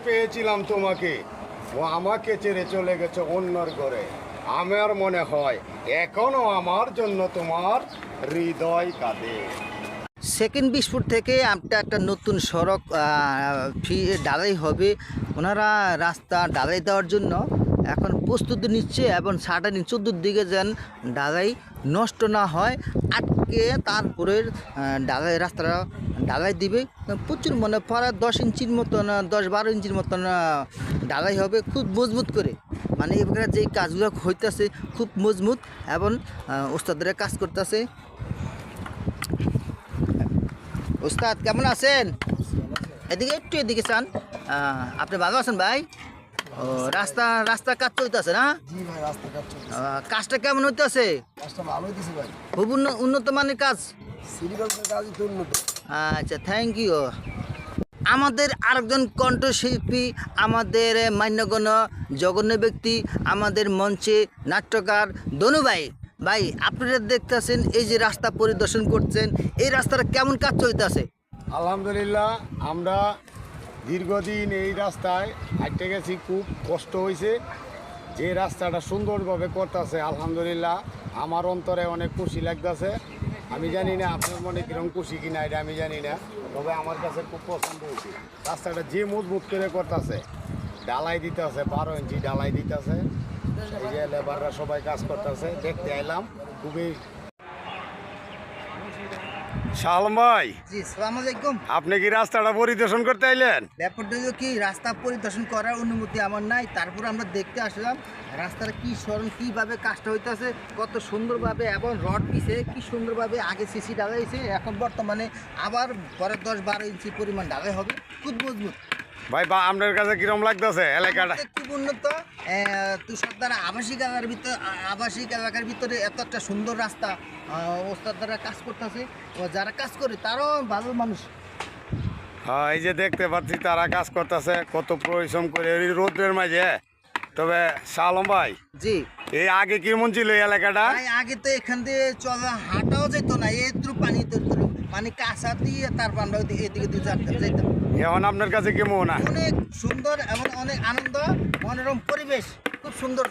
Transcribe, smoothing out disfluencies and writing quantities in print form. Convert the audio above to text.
পেয়েছিলাম তোমাকে, ও আমাকে ছেড়ে চলে গেছে অন্যর ঘরে। আমার মনে হয় এখনো আমার জন্য তোমার হৃদয় কাঁদে। সেকেন্ড 20 ফুট থেকে একটা নতুন সড়ক ঢালাই হবে। ওনারা রাস্তা ঢালাই দেওয়ার জন্য এখন প্রস্তুতি নিচ্ছে এবং সাটানি চতুর্দিকে যেন ঢালাই নষ্ট না হয় আটকে তারপরের রাস্তাটা ঢালাই দিবে। প্রচুর মনে প্রায় 10 ইঞ্চির মতন 10-12 ইঞ্চির মতন ঢালাই হবে খুব মজবুত করে। মানে এবার যে কাজগুলো হইতেছে খুব মজবুত এবং ওস্তাদরা কাজ করতেছে। ওস্তাদ কেমন আছেন? এদিকে চান। আপনি ভালো আছেন ভাই? ও রাস্তা কাজ চলতেছে না? জি ভাই, রাস্তা কাজ চলছে। কাজটা কেমন হইতেছে? কাজটা ভালো হইতেছে ভাই। খুব উন্নত মানের কাজ। সিরিকালচার কাজই তো উন্নত। আচ্ছা, থ্যাংক ইউ। আমাদের আরেকজন কণ্ঠশিল্পী, আমাদের মান্যগণ্য জঘন্য ব্যক্তি, আমাদের মঞ্চে নাট্যকার দনু ভাই। ভাই আপনারা দেখতেছেন এই যে রাস্তা পরিদর্শন করছেন, এই রাস্তাটা কেমন কাজ চলতেছে? আলহামদুলিল্লাহ, আমরা দীর্ঘদিন এই রাস্তায় হাঁটতে গেছি, খুব কষ্ট হয়েছে। যে রাস্তাটা সুন্দরভাবে করতেছে আলহামদুলিল্লাহ, আমার অন্তরে অনেক খুশি লাগতেছে। আমি জানি না আপনার মনে কিরকম খুশি কিনা, এটা আমি জানি না, তবে আমার কাছে খুব পছন্দ হয়েছে। রাস্তাটা যে মজবুত করে করতেছে, ঢালাই দিতেছে, 12 ইঞ্চি ঢালাই দিতেছে। এই যে লেবাররা সবাই কাজ করতেছে, দেখতে এলাম খুবই। শালম ভাই, জি আসসালামু আলাইকুম। আপনি কি রাস্তাটা পরিদর্শন করতে আইলেন? ব্যাপারটা হলো কি, রাস্তা পরিদর্শন করার অনুমতি আমার নাই, তারপর আমরা দেখতে আসলাম রাস্তার কি সরণ কীভাবে কাজটা হইতেছে, কত সুন্দরভাবে এবং রড পিছে কি সুন্দরভাবে আগে সিসি ঢালাইছে, এখন বর্তমানে আবার পরে 10-12 ইঞ্চি পরিমাণ ঢালাই হবে, খুব মজবুত। ভাই বা আপনার কাছে কিরম লাগতেছে এলাকাটা? খুব উন্নত। তুষারদারা আবাসিক এলাকার ভিতরে এত একটা সুন্দর রাস্তা ওস্তাদ দ্বারা কাজ করতেছে। ও যারা কাজ করে তারাও ভালো মানুষ। হ্যাঁ, এই যে দেখতে পাচ্ছি তারা কাজ করতেছে কত পরিশ্রম করে এই রোদ্রের মাঝে। তবে শালম ভাই, জি এই আগে কেমন ছিল এই এলাকাটা? আগে তো এখান দিয়ে চলা হাঁটাও যেত না, এত্রু পানি কাঁচা দিয়ে তারপর আমরা এদিকে দিয়ে যেতাম। এখন আপনার কাছে কেমন? অনেক সুন্দর এবং অনেক আনন্দ, মনোরম পরিবেশ, খুব সুন্দর।